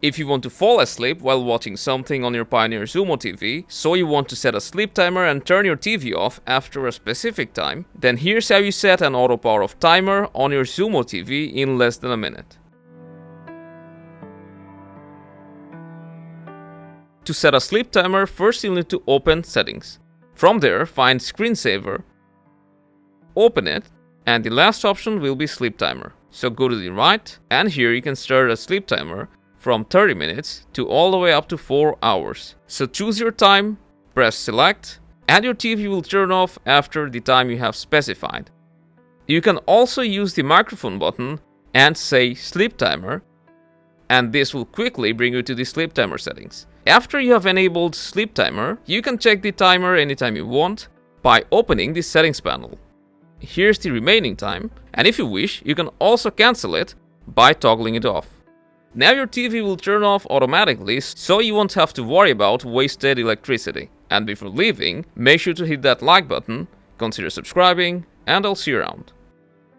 If you want to fall asleep while watching something on your Pioneer Xumo TV, so you want to set a sleep timer and turn your TV off after a specific time, then here's how you set an auto power off timer on your Xumo TV in less than a minute. To set a sleep timer, first you'll need to open Settings. From there, find Screensaver, open it, and the last option will be Sleep Timer. So go to the right, and here you can start a sleep timer from 30 minutes to all the way up to 4 hours. So choose your time, press Select, and your TV will turn off after the time you have specified. You can also use the microphone button and say Sleep Timer, and this will quickly bring you to the sleep timer settings. After you have enabled Sleep Timer, you can check the timer anytime you want by opening the settings panel. Here's the remaining time, and if you wish, you can also cancel it by toggling it off. Now your TV will turn off automatically, so you won't have to worry about wasted electricity. And before leaving, make sure to hit that like button, consider subscribing, and I'll see you around.